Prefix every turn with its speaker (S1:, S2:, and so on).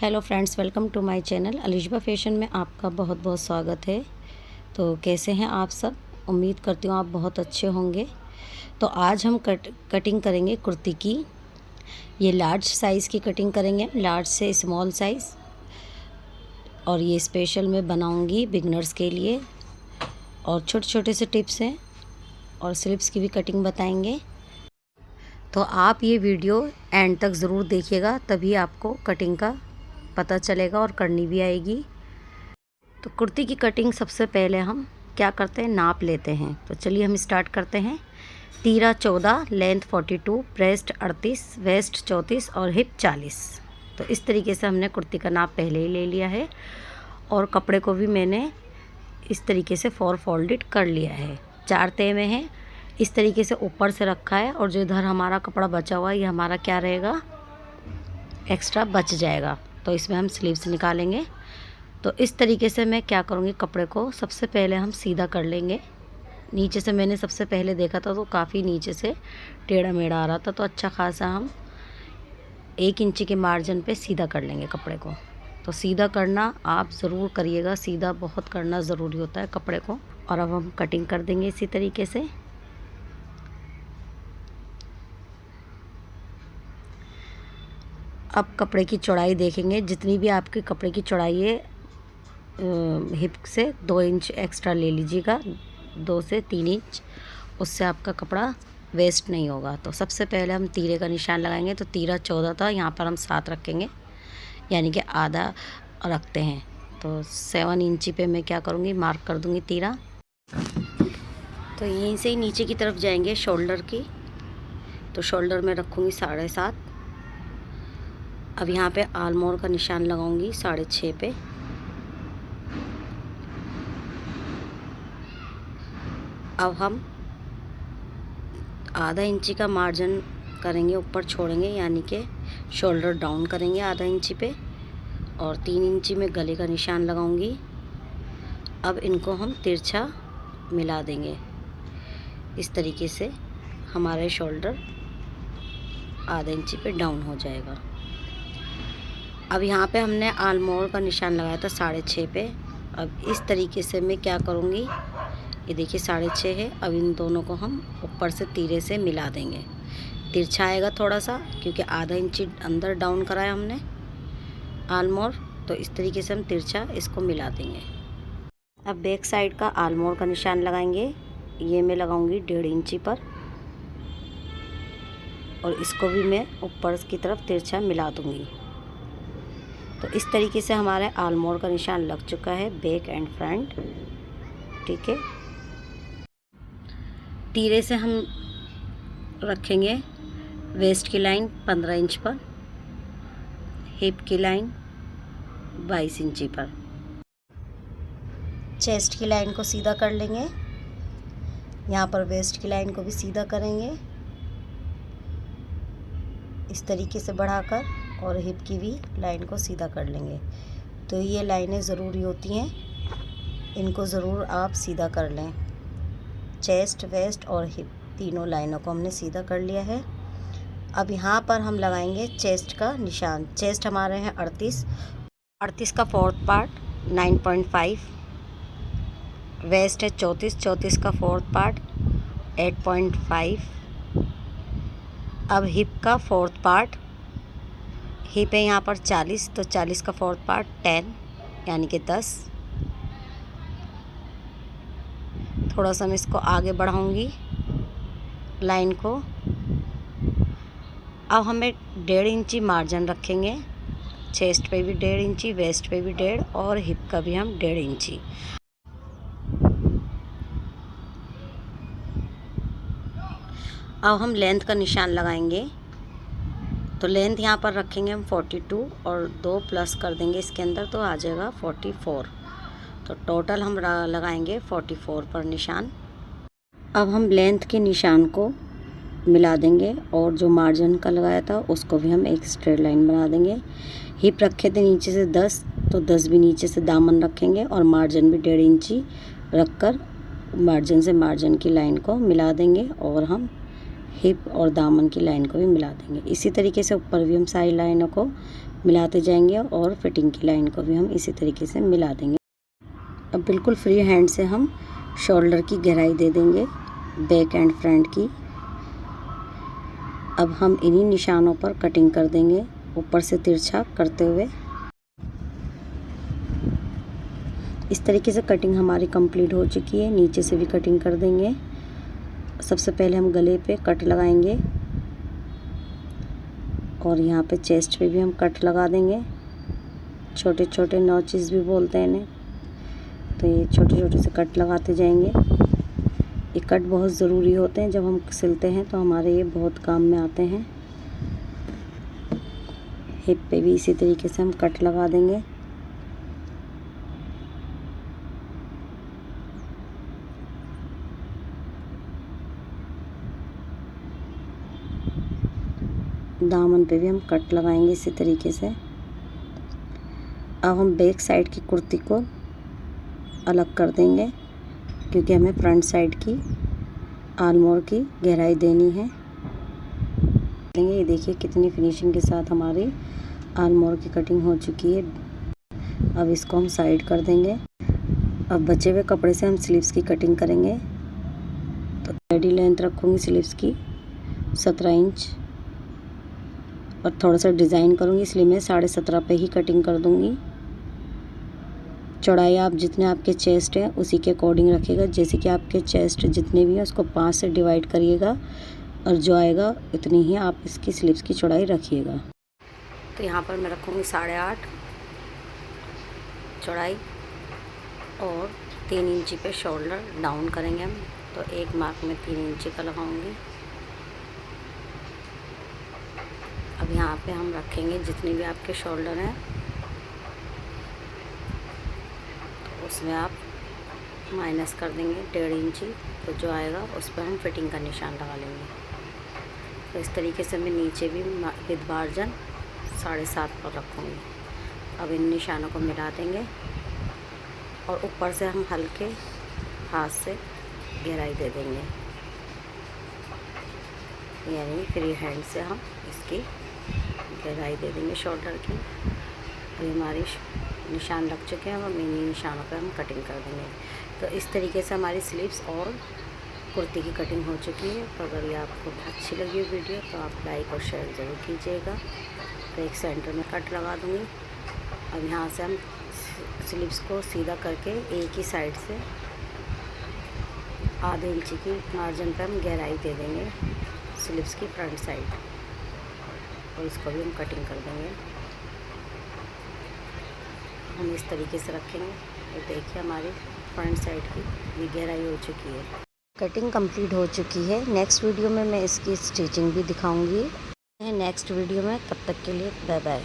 S1: Hello friends, welcome to my channel Alishba fashion में आपका बहुत बहुत स्वागत है। तो कैसे हैं आप सब? उम्मीद करती हूँ आप बहुत अच्छे होंगे। तो आज हम कटिंग करेंगे कुर्ती की। ये लार्ज साइज़ की कटिंग करेंगे, लार्ज से स्मॉल साइज़। और ये स्पेशल मैं बनाऊंगी बिगनर्स के लिए। और छोटे छोटे से टिप्स हैं और स्लिप्स की भी कटिंग बताएंगे। तो आप ये वीडियो एंड तक ज़रूर देखिएगा, तभी आपको कटिंग का पता चलेगा और करनी भी आएगी। तो कुर्ती की कटिंग सबसे पहले हम क्या करते हैं, नाप लेते हैं। तो चलिए हम स्टार्ट करते हैं। तीरा 14, लेंथ 42, ब्रेस्ट 38, वेस्ट 34 और हिप 40। तो इस तरीके से हमने कुर्ती का नाप पहले ही ले लिया है। और कपड़े को भी मैंने इस तरीके से 4 फोल्डेड कर लिया है। 4 तह में है, इस तरीके से ऊपर से रखा है। और जो इधर हमारा कपड़ा बचा हुआ है, ये हमारा क्या रहेगा, एक्स्ट्रा बच जाएगा। तो इसमें हम स्लीव्स निकालेंगे। तो इस तरीके से मैं क्या करूँगी, कपड़े को सबसे पहले हम सीधा कर लेंगे। नीचे से मैंने सबसे पहले देखा था तो काफ़ी नीचे से टेढ़ा मेढ़ा आ रहा था, तो अच्छा खासा हम 1 इंच के मार्जिन पे सीधा कर लेंगे कपड़े को। तो सीधा करना आप ज़रूर करिएगा, सीधा बहुत करना ज़रूरी होता है कपड़े को। और अब हम कटिंग कर देंगे इसी तरीके से। अब कपड़े की चौड़ाई देखेंगे, जितनी भी आपके कपड़े की चौड़ाई है हिप से 2 इंच एक्स्ट्रा ले लीजिएगा, 2 से 3 इंच। उससे आपका कपड़ा वेस्ट नहीं होगा। तो सबसे पहले हम तीरे का निशान लगाएंगे। तो तीरा 14 था, यहाँ पर हम 7 रखेंगे, यानी कि आधा रखते हैं। तो 7 इंची पे मैं क्या करूँगी, मार्क कर दूँगी तीरा। तो यहीं से ही नीचे की तरफ जाएंगे शोल्डर की। तो शोल्डर में रखूँगी 7.5। अब यहाँ पे आर्मोर का निशान लगाऊंगी 6.5 पे। अब हम आधा इंची का मार्जिन करेंगे, ऊपर छोड़ेंगे, यानी कि शोल्डर डाउन करेंगे आधा इंची पे। और 3 इंची में गले का निशान लगाऊंगी। अब इनको हम तिरछा मिला देंगे। इस तरीके से हमारे शोल्डर आधा इंची पे डाउन हो जाएगा। अब यहाँ पे हमने आर्मोर का निशान लगाया था 6.5 पे। अब इस तरीके से मैं क्या करूँगी, ये देखिए 6.5 है। अब इन दोनों को हम ऊपर से तीरे से मिला देंगे। तिरछा आएगा थोड़ा सा, क्योंकि आधा इंची अंदर डाउन कराया हमने आर्मोर। तो इस तरीके से हम तिरछा इसको मिला देंगे। अब बैक साइड का आर्मोर का निशान लगाएंगे। ये मैं लगाऊंगी 1.5 इंची पर। और इसको भी मैं ऊपर की तरफ तिरछा मिला दूंगी। तो इस तरीके से हमारे आर्मोर का निशान लग चुका है, बैक एंड फ्रंट। ठीक है। तीरे से हम रखेंगे वेस्ट की लाइन 15 इंच पर, हिप की लाइन 22 इंची पर। चेस्ट की लाइन को सीधा कर लेंगे। यहाँ पर वेस्ट की लाइन को भी सीधा करेंगे इस तरीके से बढ़ाकर, और हिप की भी लाइन को सीधा कर लेंगे। तो ये लाइनें ज़रूरी होती हैं, इनको ज़रूर आप सीधा कर लें। चेस्ट, वेस्ट और हिप तीनों लाइनों को हमने सीधा कर लिया है। अब यहाँ पर हम लगाएंगे चेस्ट का निशान। चेस्ट हमारे हैं 38 का 4th पार्ट 9.5। वेस्ट है 34 का 4th पार्ट 8.5। अब हिप का 4th पार्ट, हिप है यहाँ पर 40, तो 40 का 4th पार्ट 10, यानी कि 10। थोड़ा सा मैं इसको आगे बढ़ाऊंगी लाइन को। अब हमें 1.5 इंची मार्जिन रखेंगे। चेस्ट पे भी 1.5 इंची, वेस्ट पे भी 1.5, और हिप का भी हम 1.5 इंची। अब हम लेंथ का निशान लगाएंगे। तो लेंथ यहाँ पर रखेंगे हम 42, और 2 प्लस कर देंगे इसके अंदर, तो आ जाएगा 44। तो टोटल हम लगाएंगे 44 पर निशान। अब हम लेंथ के निशान को मिला देंगे, और जो मार्जिन का लगाया था उसको भी हम एक स्ट्रेट लाइन बना देंगे। हिप रखे थे नीचे से 10, तो 10 भी नीचे से दामन रखेंगे, और मार्जिन भी 1.5 इंची रखकर मार्जिन से मार्जिन की लाइन को मिला देंगे। और हम हिप और दामन की लाइन को भी मिला देंगे। इसी तरीके से ऊपर भी हम सारी लाइनों को मिलाते जाएंगे और फिटिंग की लाइन को भी हम इसी तरीके से मिला देंगे। अब बिल्कुल फ्री हैंड से हम शोल्डर की गहराई दे देंगे, बैक एंड फ्रंट की। अब हम इन्हीं निशानों पर कटिंग कर देंगे, ऊपर से तिरछा करते हुए। इस तरीके से कटिंग हमारी कंप्लीट हो चुकी है। नीचे से भी कटिंग कर देंगे। सबसे पहले हम गले पे कट लगाएंगे और यहाँ पे चेस्ट पे भी हम कट लगा देंगे। छोटे छोटे नॉचेस भी बोलते हैं इन्हें, तो ये छोटे छोटे से कट लगाते जाएंगे। ये कट बहुत ज़रूरी होते हैं, जब हम सिलते हैं तो हमारे ये बहुत काम में आते हैं। हिप पे भी इसी तरीके से हम कट लगा देंगे। दामन पे भी हम कट लगाएंगे इसी तरीके से। अब हम बैक साइड की कुर्ती को अलग कर देंगे, क्योंकि हमें फ्रंट साइड की आर्मोर की गहराई देनी है। ये देखिए कितनी फिनिशिंग के साथ हमारी आर्मोर की कटिंग हो चुकी है। अब इसको हम साइड कर देंगे। अब बचे हुए कपड़े से हम स्लीव्स की कटिंग करेंगे। तो रेडी लेंथ रखूँगी स्लीव्स की 17 इंच और थोड़ा सा डिज़ाइन करूँगी, इसलिए मैं 17.5 पे ही कटिंग कर दूँगी। चौड़ाई आप जितने आपके चेस्ट हैं उसी के अकॉर्डिंग रखिएगा। जैसे कि आपके चेस्ट जितने भी हैं उसको 5 से डिवाइड करिएगा और जो आएगा उतनी ही आप इसकी स्लीव्स की चौड़ाई रखिएगा। तो यहाँ पर मैं रखूँगी 8.5 चौड़ाई और 3 इंची पे शोल्डर डाउन करेंगे हम। तो एक मार्क में 3 इंची का लगाऊंगी। अब यहाँ पे हम रखेंगे जितने भी आपके शोल्डर हैं, तो उसमें आप माइनस कर देंगे 1.5 इंची। तो जो आएगा उस पर हम फिटिंग का निशान लगा लेंगे। तो इस तरीके से मैं नीचे भी विद मार्जिन 7.5 पर रखूँगी। अब इन निशानों को मिला देंगे और ऊपर से हम हल्के हाथ से गहराई दे देंगे, यानी फ्री हैंड से हम इसकी गहराई दे देंगे शोल्डर की। अभी हमारी निशान लग चुके हैं, हम इन्हीं निशानों पर हम कटिंग कर देंगे। तो इस तरीके से हमारी स्लीव्स और कुर्ती की कटिंग हो चुकी है। तो अगर ये आपको अच्छी लगी वीडियो तो आप लाइक और शेयर ज़रूर कीजिएगा। तो एक सेंटर में कट लगा दूँगी। अब यहाँ से हम स्लीव्स को सीधा करके एक ही साइड से आधे इंची की मार्जिन पर हम गहराई दे देंगे स्लीव्स की फ्रंट साइड, और इसको भी हम कटिंग कर देंगे। हम इस तरीके से रखेंगे। तो देखिए हमारी फ्रंट साइड की भी गहराई हो चुकी है। कटिंग कंप्लीट हो चुकी है। नेक्स्ट वीडियो में मैं इसकी स्टिचिंग भी दिखाऊंगी। नेक्स्ट वीडियो में, तब तक के लिए बाय बाय।